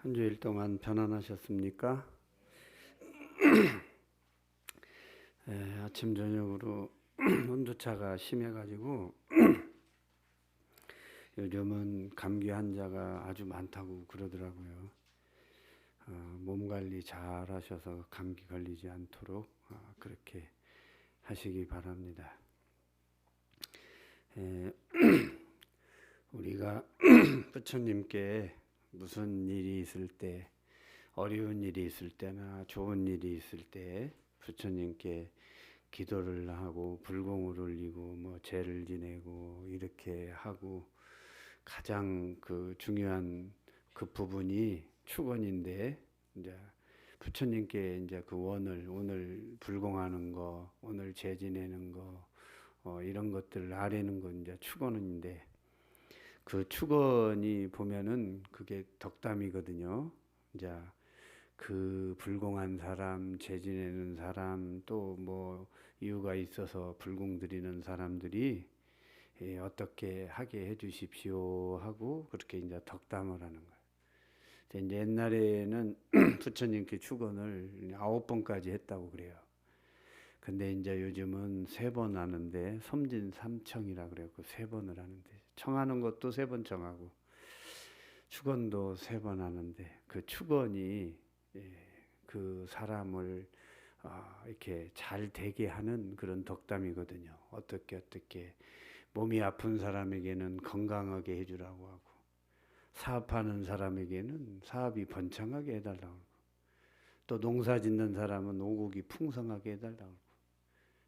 한 주일 동안 편안하셨습니까? 아침 저녁으로 온도차가 심해가지고 요즘은 감기 환자가 아주 많다고 그러더라고요. 몸 관리 잘 하셔서 감기 걸리지 않도록 그렇게 하시기 바랍니다. 에, 우리가 부처님께 무슨 일이 있을 때, 어려운 일이 있을 때나 좋은 일이 있을 때 부처님께 기도를 하고 불공을 올리고 뭐 제를 지내고 이렇게 하고 가장 그 중요한 그 부분이 축원인데, 이제 부처님께 이제 그 원을 오늘 불공하는 거, 오늘 제 지내는 거, 이런 것들을 아뢰는 건 이제 축원인데, 그 축원이 보면은 그게 덕담이거든요. 이제 그 불공한 사람, 제 지내는 사람, 또 뭐 이유가 있어서 불공 드리는 사람들이 어떻게 하게 해주십시오 하고 그렇게 이제 덕담을 하는 거예요. 이제 옛날에는 부처님께 축원을 9번까지 했다고 그래요. 근데 이제 요즘은 3번 하는데 섬진삼청이라 그래요. 3번을 하는데 청하는 것도 3번 청하고 축원도 3번 하는데 그 축원이 그 사람을 이렇게 잘 되게 하는 그런 덕담이거든요. 어떻게 몸이 아픈 사람에게는 건강하게 해주라고 하고, 사업하는 사람에게는 사업이 번창하게 해달라고 하고, 또 농사 짓는 사람은 오곡이 풍성하게 해달라고 하고,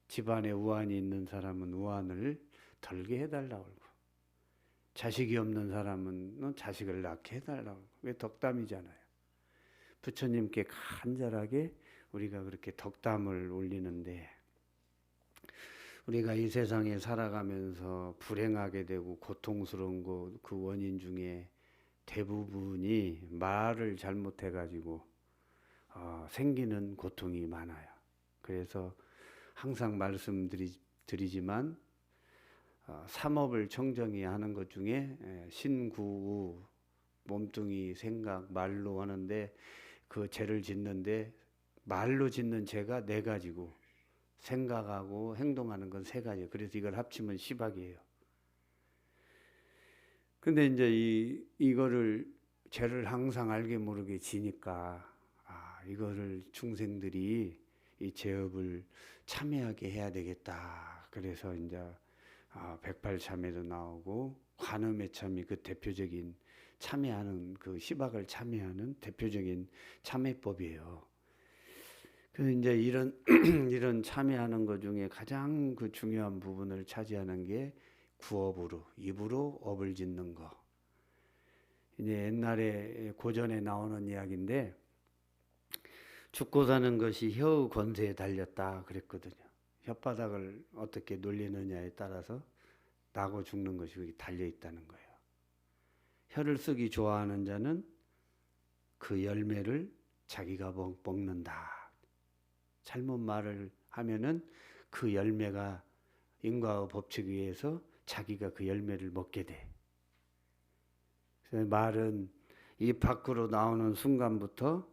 집안에 우환이 있는 사람은 우환을 덜게 해달라고 하고, 자식이 없는 사람은 자식을 낳게 해달라고 하고, 그게 덕담이잖아요. 부처님께 간절하게 우리가 그렇게 덕담을 올리는데, 우리가 이 세상에 살아가면서 불행하게 되고 고통스러운 그 원인 중에 대부분이 말을 잘못해 가지고 생기는 고통이 많아요. 그래서 항상 말씀드리지만 삼업을 청정히 하는 것 중에 신구, 몸뚱이, 생각, 말로 하는데 그 죄를 짓는데 말로 짓는 죄가 4가지고 생각하고 행동하는 건 3가지. 그래서 이걸 합치면 10악이에요. 근데 이제 이거를 죄를 항상 알게 모르게 지니까 이거를 중생들이 이 죄업을 참여하게 해야 되겠다. 그래서 이제 108참회도 나오고 관음의 참이 그 대표적인 참여하는 그 시박을 참여하는 대표적인 참회법이에요. 그래서 이제 이런 이런 참여하는 것 중에 가장 그 중요한 부분을 차지하는 게 구업으로 입으로 업을 짓는 거. 이제 옛날에 고전에 나오는 이야기인데 죽고 사는 것이 혀의 권세에 달렸다 그랬거든요. 혓바닥을 어떻게 놀리느냐에 따라서 나고 죽는 것이 달려 있다는 거예요. 혀를 쓰기 좋아하는 자는 그 열매를 자기가 먹는다. 잘못 말을 하면은 그 열매가 인과의 법칙에 의해서 자기가 그 열매를 먹게 돼. 그래서 말은 입 밖으로 나오는 순간부터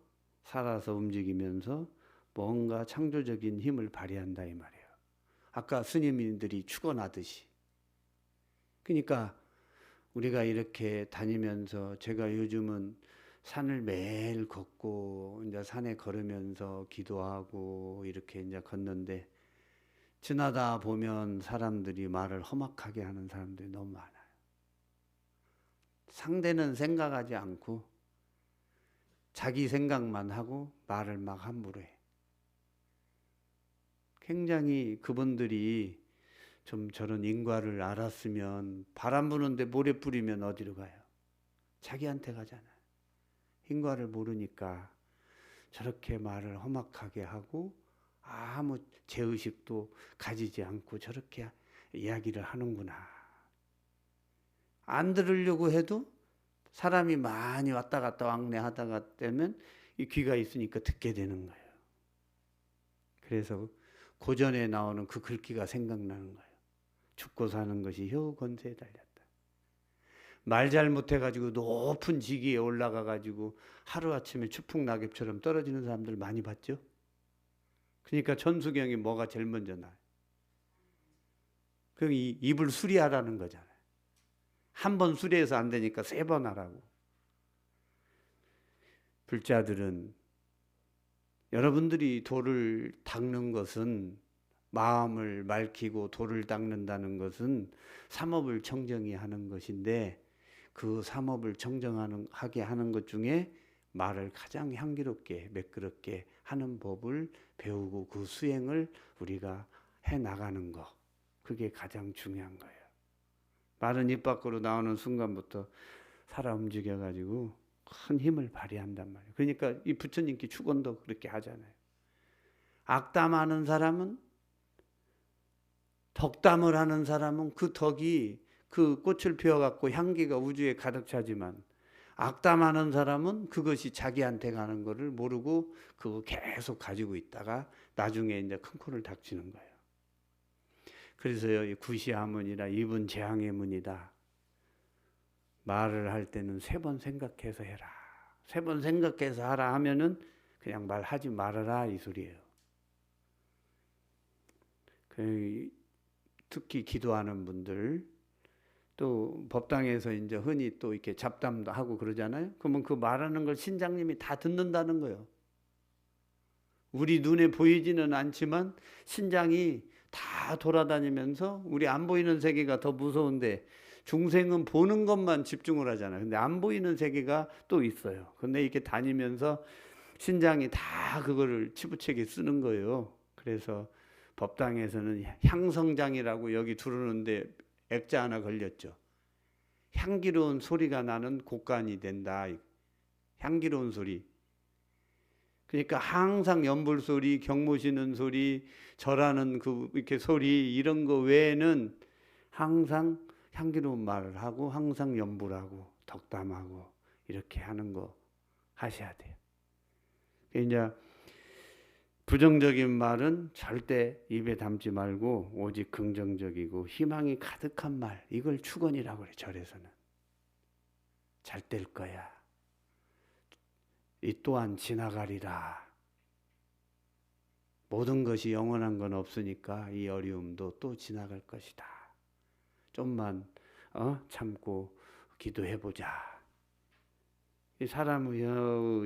살아서 움직이면서 뭔가 창조적인 힘을 발휘한다 이 말이에요. 아까 스님들이 축원하듯이. 그러니까 우리가 이렇게 다니면서 제가 요즘은 산을 매일 걷고 이제 산에 걸으면서 기도하고 이렇게 이제 걷는데 지나다 보면 사람들이 말을 험악하게 하는 사람들이 너무 많아요. 상대는 생각하지 않고 자기 생각만 하고 말을 막 함부로 해. 굉장히 그분들이 좀 저런 인과를 알았으면 바람 부는데 모래 뿌리면 어디로 가요? 자기한테 가잖아요. 인과를 모르니까 저렇게 말을 험악하게 하고 아무 죄의식도 가지지 않고 저렇게 이야기를 하는구나. 안 들으려고 해도 사람이 많이 왔다 갔다 왕래하다가 되면 이 귀가 있으니까 듣게 되는 거예요. 그래서 고전에 나오는 그 글귀가 생각나는 거예요. 죽고 사는 것이 혀 권세에 달렸다. 말 잘못해가지고 높은 지기에 올라가가지고 하루아침에 추풍낙엽처럼 떨어지는 사람들 많이 봤죠? 그러니까 천수경이 뭐가 제일 먼저 나요? 그럼 이 입을 수리하라는 거잖아요. 한 번 수리해서 안 되니까 3번 하라고. 불자들은 여러분들이 도를 닦는 것은 마음을 맑히고 도를 닦는다는 것은 삼업을 청정히 하는 것인데 그 삼업을 청정하게 하는 것 중에 말을 가장 향기롭게 매끄럽게 하는 법을 배우고 그 수행을 우리가 해 나가는 것, 그게 가장 중요한 거예요. 말은 입 밖으로 나오는 순간부터 살아 움직여 가지고 큰 힘을 발휘한단 말이에요. 그러니까 이 부처님께 축원도 그렇게 하잖아요. 악담하는 사람은, 덕담을 하는 사람은 그 덕이 그 꽃을 피워갖고 향기가 우주에 가득 차지만, 악담하는 사람은 그것이 자기한테 가는 거를 모르고 그거 계속 가지고 있다가 나중에 이제 큰 코를 닥치는 거예요. 그래서요, 이 구시하문이라 입은 재앙의 문이다. 말을 할 때는 3번 생각해서 해라. 3번 생각해서 하라 하면은 그냥 말하지 말아라 이 소리예요. 특히 기도하는 분들, 또 법당에서 이제 흔히 또 이렇게 잡담도 하고 그러잖아요. 그러면 그 말하는 걸 신장님이 다 듣는다는 거예요. 우리 눈에 보이지는 않지만 신장이 다 돌아다니면서, 우리 안 보이는 세계가 더 무서운데 중생은 보는 것만 집중을 하잖아요. 근데 안 보이는 세계가 또 있어요. 근데 이렇게 다니면서 신장이 다 그거를 치부책에 쓰는 거예요. 그래서 법당에서는 향성장이라고 여기 두르는데 액자 하나 걸렸죠. 향기로운 소리가 나는 곡간이 된다. 향기로운 소리. 그러니까 항상 연불 소리, 경모시는 소리, 절하는 그 이렇게 소리, 이런 거 외에는 항상 향기로운 말을 하고 항상 연불하고 덕담하고 이렇게 하는 거 하셔야 돼요. 이제 부정적인 말은 절대 입에 담지 말고 오직 긍정적이고 희망이 가득한 말, 이걸 축원이라고 그래. 절에서는 잘 될 거야. 이 또한 지나가리라. 모든 것이 영원한 건 없으니까 이 어려움도 또 지나갈 것이다. 좀만 참고 기도해보자. 이 사람의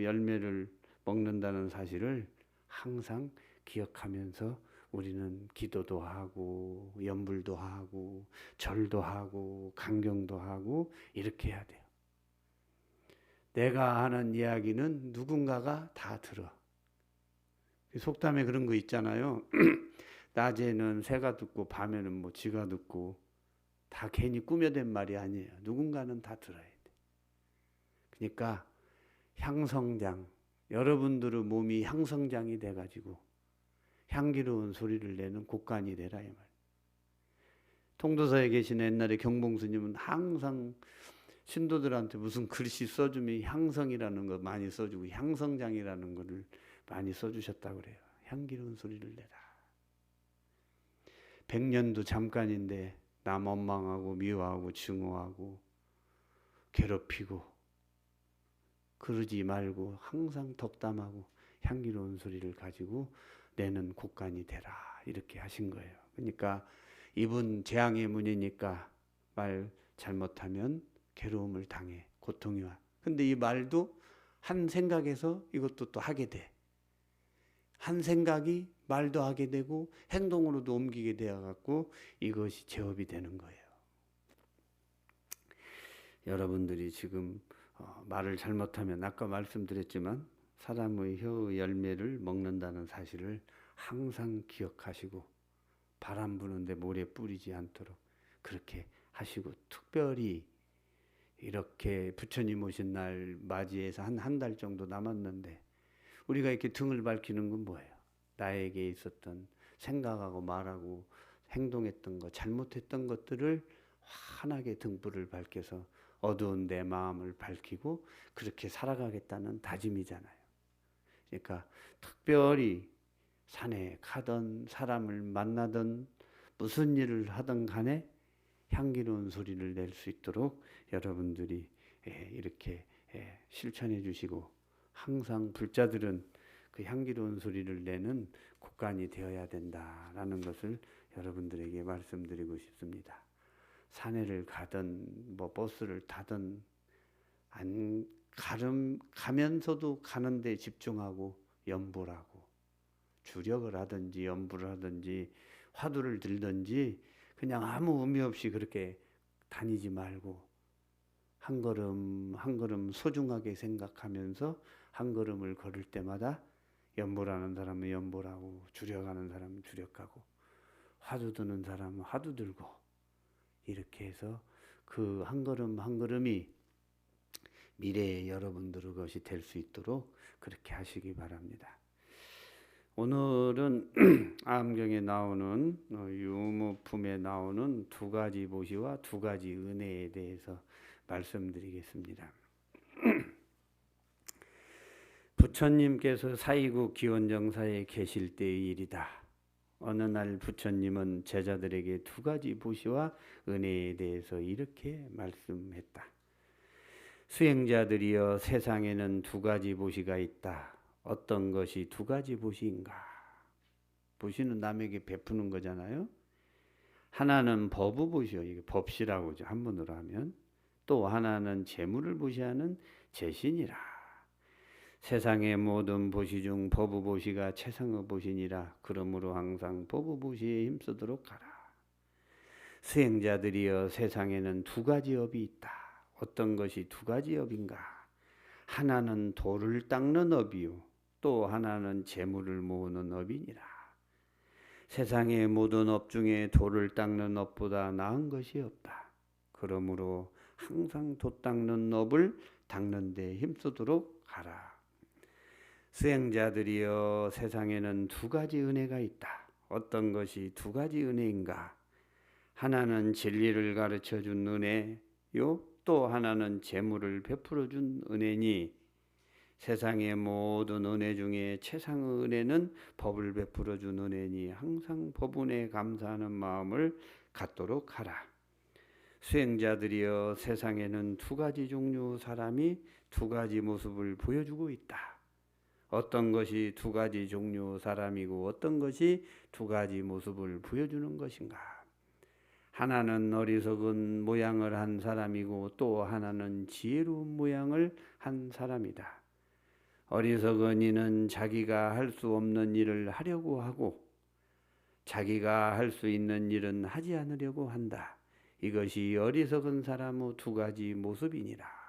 열매를 먹는다는 사실을 항상 기억하면서 우리는 기도도 하고 연불도 하고 절도 하고 강경도 하고 이렇게 해야 돼요. 내가 하는 이야기는 누군가가 다 들어. 속담에 그런 거 있잖아요. 낮에는 새가 듣고 밤에는 뭐 쥐가 듣고, 다 괜히 꾸며댄 말이 아니에요. 누군가는 다 들어야 돼. 그러니까 향성장, 여러분들의 몸이 향성장이 돼가지고 향기로운 소리를 내는 곡간이 되라 이 말. 통도사에 계신 옛날에 경봉스님은 항상 신도들한테 무슨 글씨 써주면 향성이라는 거 많이 써주고 향성장이라는 거를 많이 써주셨다고 그래요. 향기로운 소리를 내라. 100년도 잠깐인데 남 원망하고 미워하고 증오하고 괴롭히고 그러지 말고 항상 덕담하고 향기로운 소리를 가지고 내는 곡간이 되라. 이렇게 하신 거예요. 그러니까 입은 재앙의 문이니까 말 잘못하면 괴로움을 당해, 고통이 와. 근데 이 말도 한 생각에서 이것도 또 하게 돼. 한 생각이 말도 하게 되고 행동으로도 옮기게 되어갖고 이것이 제업이 되는 거예요. 여러분들이 지금 말을 잘못하면 아까 말씀드렸지만 사람의 혀의 열매를 먹는다는 사실을 항상 기억하시고 바람 부는데 모래 뿌리지 않도록 그렇게 하시고, 특별히 이렇게 부처님 오신 날 맞이해서 한 달 정도 남았는데 우리가 이렇게 등을 밝히는 건 뭐예요? 나에게 있었던 생각하고 말하고 행동했던 것, 잘못했던 것들을 환하게 등불을 밝혀서 어두운 내 마음을 밝히고 그렇게 살아가겠다는 다짐이잖아요. 그러니까 특별히 산에 가든 사람을 만나든 무슨 일을 하든 간에 향기로운 소리를 낼 수 있도록 여러분들이 이렇게 실천해 주시고, 항상 불자들은 그 향기로운 소리를 내는 곡간이 되어야 된다라는 것을 여러분들에게 말씀드리고 싶습니다. 산에를 가든 뭐 버스를 타든 가면서도 가는데 집중하고 연보라고, 주력을 하든지 연보를 하든지 화두를 들든지 그냥 아무 의미 없이 그렇게 다니지 말고 한 걸음 한 걸음 소중하게 생각하면서 한 걸음을 걸을 때마다 연보라는 사람은 연보라고, 주력하는 사람은 주력하고, 화두 드는 사람은 화두 들고, 이렇게 해서 그 한 걸음 한 걸음이 미래의 여러분들의 것이 될 수 있도록 그렇게 하시기 바랍니다. 오늘은 암경에 나오는 유무품에 나오는 두 가지 보시와 두 가지 은혜에 대해서 말씀드리겠습니다. 부처님께서 사이국 기원정사에 계실 때의 일이다. 어느 날 부처님은 제자들에게 두 가지 보시와 은혜에 대해서 이렇게 말씀했다. 수행자들이여, 세상에는 두 가지 보시가 있다. 어떤 것이 두 가지 보시인가? 보시는 남에게 베푸는 거잖아요. 하나는 법의 보시요, 이게 법시라고 하죠, 한문으로 하면. 또 하나는 재물을 보시하는 재신이라. 세상의 모든 보시 중 법의 보시가 최상의 보시니라. 그러므로 항상 법의 보시에 힘쓰도록 하라. 수행자들이여, 세상에는 두 가지 업이 있다. 어떤 것이 두 가지 업인가? 하나는 돌을 닦는 업이요, 또 하나는 재물을 모으는 업이니라. 세상의 모든 업 중에 돌을 닦는 업보다 나은 것이 없다. 그러므로 항상 돛 닦는 업을 닦는 데 힘쓰도록 하라. 수행자들이여, 세상에는 두 가지 은혜가 있다. 어떤 것이 두 가지 은혜인가? 하나는 진리를 가르쳐 준 은혜요, 또 하나는 재물을 베풀어 준 은혜니, 세상의 모든 은혜 중에 최상의 은혜는 법을 베풀어 준 은혜니 항상 법운에 감사하는 마음을 갖도록 하라. 수행자들이여, 세상에는 두 가지 종류 사람이 두 가지 모습을 보여주고 있다. 어떤 것이 두 가지 종류 사람이고 어떤 것이 두 가지 모습을 보여주는 것인가? 하나는 어리석은 모양을 한 사람이고 또 하나는 지혜로운 모양을 한 사람이다. 어리석은 이는 자기가 할 수 없는 일을 하려고 하고 자기가 할 수 있는 일은 하지 않으려고 한다. 이것이 어리석은 사람의 두 가지 모습이니라.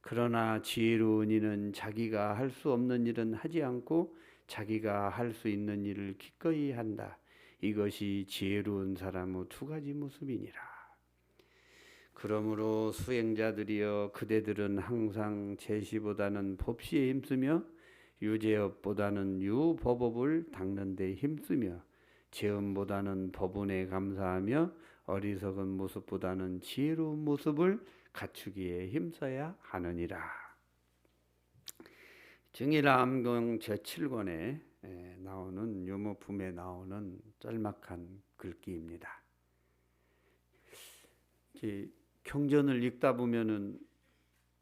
그러나 지혜로운 이는 자기가 할 수 없는 일은 하지 않고 자기가 할 수 있는 일을 기꺼이 한다. 이것이 지혜로운 사람의 두 가지 모습이니라. 그러므로 수행자들이여, 그대들은 항상 제시보다는 법시에 힘쓰며 유제업보다는 유법업을 닦는 데 힘쓰며 재음보다는 법운에 감사하며 어리석은 모습보다는 지혜로운 모습을 갖추기에 힘써야 하느니라. 증일암경 제7권에 나오는 유무품에 나오는 짤막한 글귀입니다. 경전을 읽다 보면은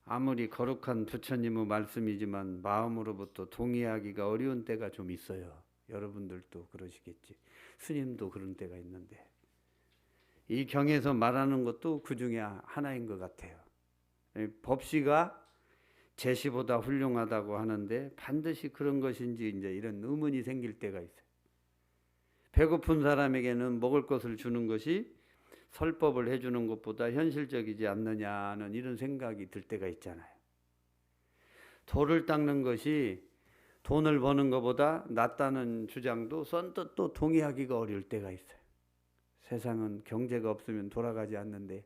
아무리 거룩한 부처님의 말씀이지만 마음으로부터 동의하기가 어려운 때가 좀 있어요. 여러분들도 그러시겠지. 스님도 그런 때가 있는데 이 경에서 말하는 것도 그 중에 하나인 것 같아요. 법시가 제시보다 훌륭하다고 하는데 반드시 그런 것인지 이제 이런 의문이 생길 때가 있어요. 배고픈 사람에게는 먹을 것을 주는 것이 설법을 해주는 것보다 현실적이지 않느냐는 이런 생각이 들 때가 있잖아요. 돌을 닦는 것이 돈을 버는 것보다 낫다는 주장도 선뜻 또 동의하기가 어려울 때가 있어요. 세상은 경제가 없으면 돌아가지 않는데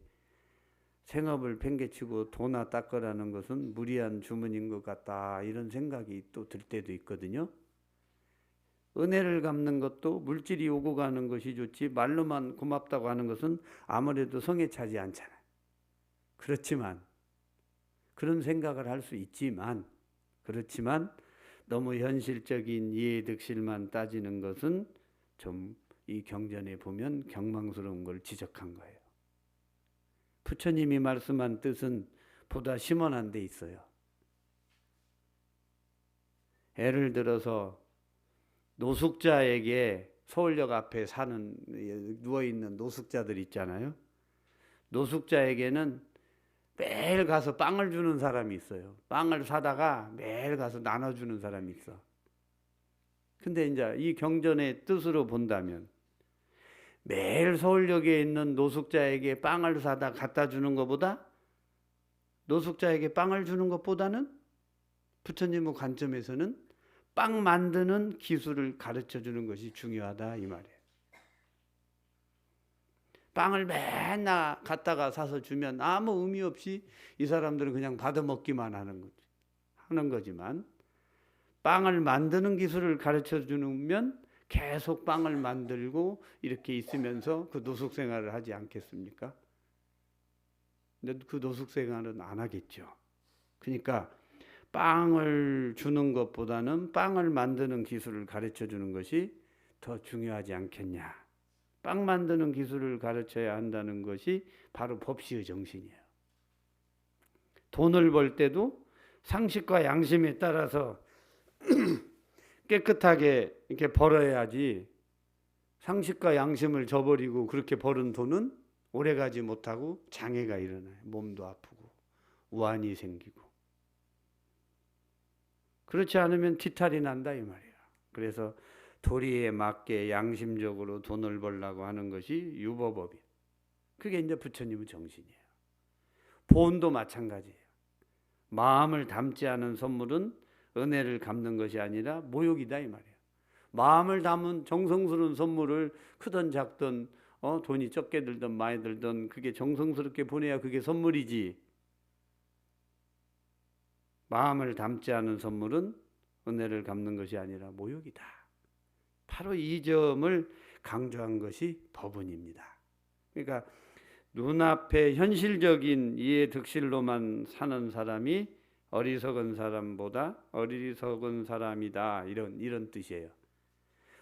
생업을 팽개치고 도나 닦으라는 것은 무리한 주문인 것 같다, 이런 생각이 또 들 때도 있거든요. 은혜를 갚는 것도 물질이 오고 가는 것이 좋지 말로만 고맙다고 하는 것은 아무래도 성에 차지 않잖아요. 그렇지만 그런 생각을 할 수 있지만 그렇지만 너무 현실적인 이해득실만 따지는 것은 좀 이 경전에 보면 경망스러운 걸 지적한 거예요. 부처님이 말씀한 뜻은 보다 심원한 데 있어요. 예를 들어서 노숙자에게 서울역 앞에 사는 누워있는 노숙자들 있잖아요. 노숙자에게는 매일 가서 빵을 주는 사람이 있어요. 빵을 사다가 매일 가서 나눠주는 사람이 있어. 근데 이제 이 경전의 뜻으로 본다면 매일 서울역에 있는 노숙자에게 빵을 사다 갖다 주는 것보다 노숙자에게 빵을 주는 것보다는 부처님의 관점에서는 빵 만드는 기술을 가르쳐 주는 것이 중요하다 이 말이에요. 빵을 맨날 갖다가 사서 주면 아무 의미 없이 이 사람들은 그냥 받아 먹기만 하는 거지만 빵을 만드는 기술을 가르쳐 주면 계속 빵을 만들고 이렇게 있으면서 그 노숙 생활을 하지 않겠습니까? 근데 그 노숙 생활은 안 하겠죠. 그러니까 빵을 주는 것보다는 빵을 만드는 기술을 가르쳐 주는 것이 더 중요하지 않겠냐. 빵 만드는 기술을 가르쳐야 한다는 것이 바로 법시의 정신이에요. 돈을 벌 때도 상식과 양심에 따라서 깨끗하게 이렇게 벌어야지 상식과 양심을 저버리고 그렇게 벌은 돈은 오래가지 못하고 장애가 일어나요. 몸도 아프고 우환이 생기고. 그렇지 않으면 뒤탈이 난다 이 말이야. 그래서 도리에 맞게 양심적으로 돈을 벌려고 하는 것이 유보법이에요. 그게 이제 부처님의 정신이에요. 보온도 마찬가지예요. 마음을 담지 않은 선물은 은혜를 갚는 것이 아니라 모욕이다 이 말이에요. 마음을 담은 정성스러운 선물을 크든 작든 돈이 적게 들든 많이 들든 그게 정성스럽게 보내야 그게 선물이지. 마음을 담지 않은 선물은 은혜를 갚는 것이 아니라 모욕이다. 바로 이 점을 강조한 것이 법운입니다. 그러니까 눈앞에 현실적인 이해 득실로만 사는 사람이 어리석은 사람보다 어리석은 사람이다. 이런 뜻이에요.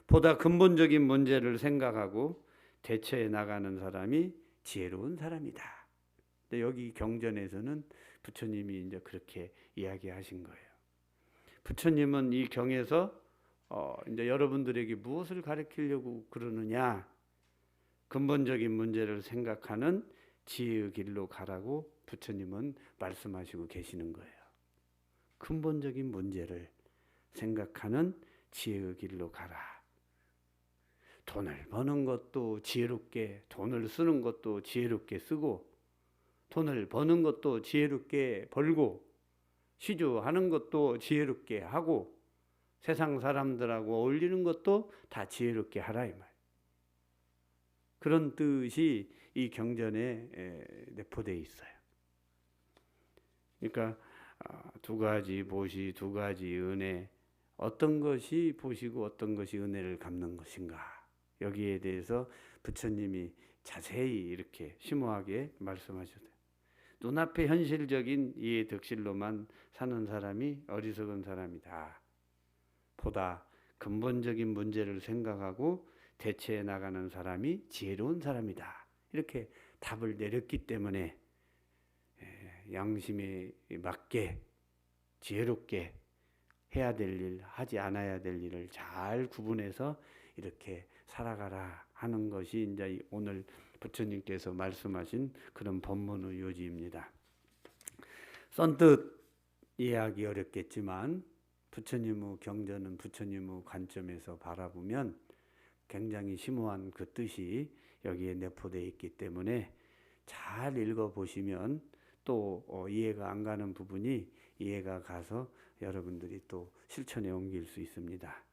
보다 근본적인 문제를 생각하고 대처해 나가는 사람이 지혜로운 사람이다. 근데 여기 경전에서는 부처님이 이제 그렇게 이야기하신 거예요. 부처님은 이 경에서 이제 여러분들에게 무엇을 가르치려고 그러느냐? 근본적인 문제를 생각하는 지혜의 길로 가라고 부처님은 말씀하시고 계시는 거예요. 근본적인 문제를 생각하는 지혜의 길로 가라. 돈을 버는 것도 지혜롭게, 돈을 쓰는 것도 지혜롭게 쓰고, 돈을 버는 것도 지혜롭게 벌고, 시주하는 것도 지혜롭게 하고, 세상 사람들하고 어울리는 것도 다 지혜롭게 하라 이 말. 그런 뜻이 이 경전에 내포되어 있어요. 그러니까 두 가지 보시, 두 가지 은혜, 어떤 것이 보시고 어떤 것이 은혜를 갚는 것인가, 여기에 대해서 부처님이 자세히 이렇게 심오하게 말씀하셨어요. 눈앞에 현실적인 이해 득실로만 사는 사람이 어리석은 사람이다. 보다 근본적인 문제를 생각하고 대처해 나가는 사람이 지혜로운 사람이다. 이렇게 답을 내렸기 때문에 양심에 맞게 지혜롭게 해야 될 일, 하지 않아야 될 일을 잘 구분해서 이렇게 살아가라 하는 것이 이제 오늘 부처님께서 말씀하신 그런 법문의 요지입니다. 선뜻 이해하기 어렵겠지만 부처님의 경전은 부처님의 관점에서 바라보면 굉장히 심오한 그 뜻이 여기에 내포되어 있기 때문에 잘 읽어보시면 또 이해가 안 가는 부분이 이해가 가서 여러분들이 또 실천에 옮길 수 있습니다.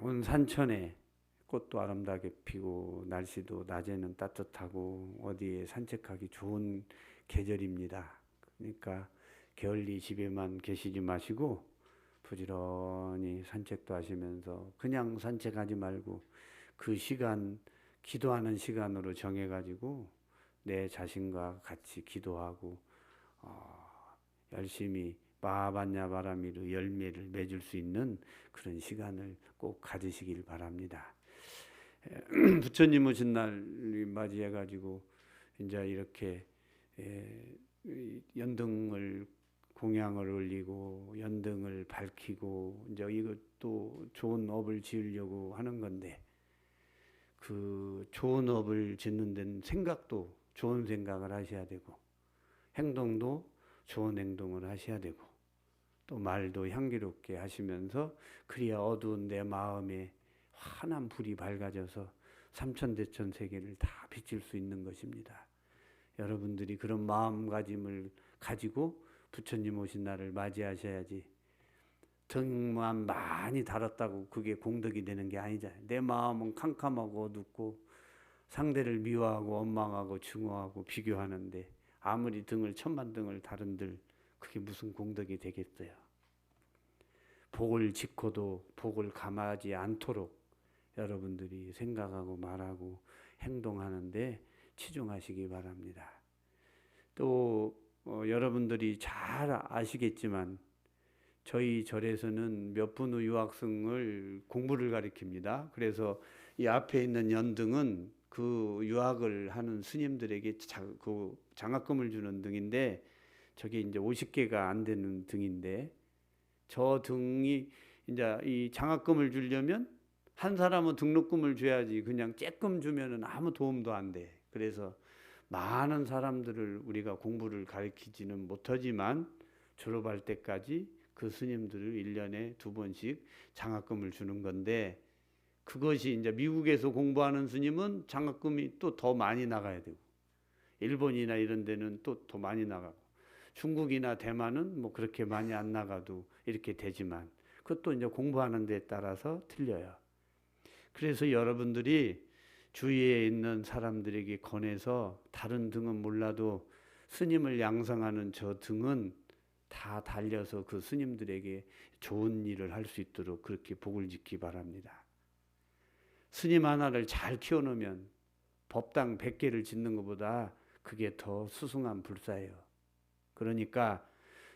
온 산천에 꽃도 아름답게 피고 날씨도 낮에는 따뜻하고 어디에 산책하기 좋은 계절입니다. 그러니까 게을리 집에만 계시지 마시고 부지런히 산책도 하시면서 그냥 산책하지 말고 그 시간 기도하는 시간으로 정해가지고 내 자신과 같이 기도하고 열심히 마하반야 바라미로 열매를 맺을 수 있는 그런 시간을 꼭 가지시길 바랍니다. 부처님 오신 날 맞이해가지고 이제 이렇게 이 연등을 공양을 올리고 연등을 밝히고 이제 이것도 좋은 업을 지으려고 하는 건데 그 좋은 업을 짓는 데는 생각도 좋은 생각을 하셔야 되고 행동도 좋은 행동을 하셔야 되고 또 말도 향기롭게 하시면서 그래야 어두운 내 마음에 환한 불이 밝아져서 삼천대천 세계를 다 비칠 수 있는 것입니다. 여러분들이 그런 마음가짐을 가지고 부처님 오신 날을 맞이하셔야지 등만 많이 달았다고 그게 공덕이 되는 게 아니잖아요. 내 마음은 캄캄하고 어둡고 상대를 미워하고 원망하고 증오하고 비교하는데 아무리 등을 천만 등을 다른들 그게 무슨 공덕이 되겠어요. 복을 짓고도 복을 감하지 않도록 여러분들이 생각하고 말하고 행동하는데 치중하시기 바랍니다. 또 여러분들이 잘 아시겠지만 저희 절에서는 몇 분의 유학생을 공부를 가르칩니다. 그래서 이 앞에 있는 연등은 그 유학을 하는 스님들에게 그 장학금을 주는 등인데 저게 이제 50개가 안 되는 등인데 저 등이 이제 이 장학금을 주려면 한 사람은 등록금을 줘야지 그냥 쬐끔 주면은 아무 도움도 안 돼. 그래서 많은 사람들을 우리가 공부를 가르치지는 못하지만 졸업할 때까지 그 스님들을 1년에 2번씩 장학금을 주는 건데 그것이 이제 미국에서 공부하는 스님은 장학금이 또 더 많이 나가야 되고 일본이나 이런 데는 또 더 많이 나가고 중국이나 대만은 뭐 그렇게 많이 안 나가도 이렇게 되지만 그것도 이제 공부하는 데 따라서 틀려요. 그래서 여러분들이 주위에 있는 사람들에게 권해서 다른 등은 몰라도 스님을 양성하는 저 등은 다 달려서 그 스님들에게 좋은 일을 할 수 있도록 그렇게 복을 짓기 바랍니다. 스님 하나를 잘 키워놓으면 법당 100개를 짓는 것보다 그게 더 수승한 불사예요. 그러니까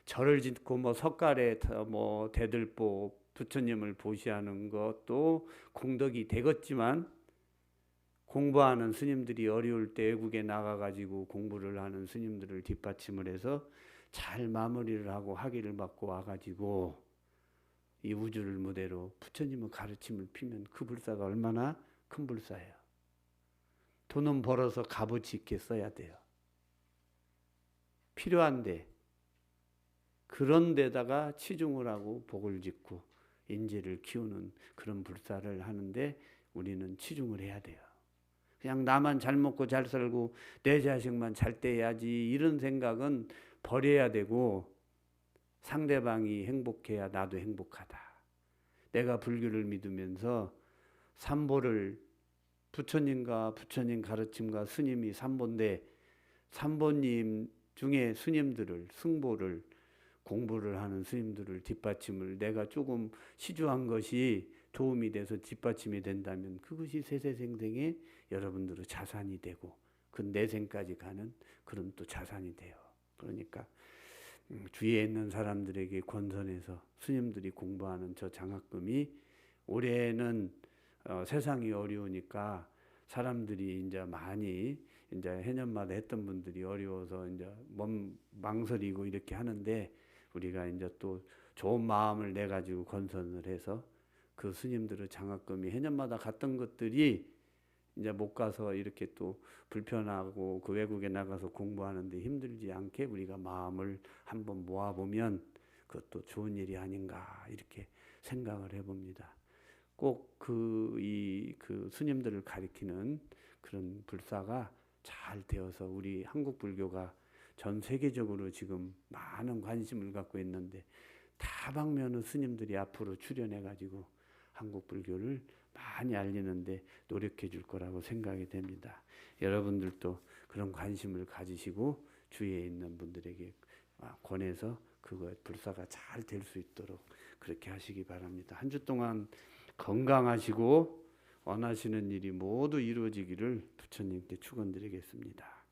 절을 짓고 뭐 석가래 뭐 대들보 부처님을 보시하는 것도 공덕이 되겠지만 공부하는 스님들이 어려울 때 외국에 나가가지고 공부를 하는 스님들을 뒷받침을 해서 잘 마무리를 하고 학위를 받고 와가지고 이 우주를 무대로 부처님의 가르침을 피면 그 불사가 얼마나 큰 불사예요. 돈은 벌어서 값어치 있게 써야 돼요. 필요한데 그런 데다가 치중을 하고 복을 짓고 인재를 키우는 그런 불사를 하는데 우리는 치중을 해야 돼요. 그냥 나만 잘 먹고 잘 살고 내 자식만 잘 떼야지 이런 생각은 버려야 되고 상대방이 행복해야 나도 행복하다. 내가 불교를 믿으면서 삼보를 부처님과 부처님 가르침과 스님이 삼보인데 삼보님 중에 스님들을 승보를 공부를 하는 스님들을 뒷받침을 내가 조금 시주한 것이 도움이 돼서 뒷받침이 된다면 그것이 세세생생의 여러분들의 자산이 되고 그 내생까지 가는 그런 또 자산이 돼요. 그러니까 주위에 있는 사람들에게 권선해서 스님들이 공부하는 저 장학금이 올해는 세상이 어려우니까 사람들이 이제 많이 이제 해년마다 했던 분들이 어려워서 이제 망설이고 이렇게 하는데 우리가 이제 또 좋은 마음을 내 가지고 권선을 해서 그 스님들의 장학금이 해년마다 갔던 것들이 이제 못 가서 이렇게 또 불편하고 그 외국에 나가서 공부하는데 힘들지 않게 우리가 마음을 한번 모아보면 그것도 좋은 일이 아닌가 이렇게 생각을 해봅니다. 꼭 그 스님들을 가리키는 그런 불사가 잘 되어서 우리 한국 불교가 전 세계적으로 지금 많은 관심을 갖고 있는데 다방면의 스님들이 앞으로 출연해 가지고 한국 불교를 많이 알리는데 노력해 줄 거라고 생각이 됩니다. 여러분들도 그런 관심을 가지시고 주위에 있는 분들에게 권해서 그거 불사가 잘 될 수 있도록 그렇게 하시기 바랍니다. 한 주 동안 건강하시고 원하시는 일이 모두 이루어지기를 부처님께 축원드리겠습니다.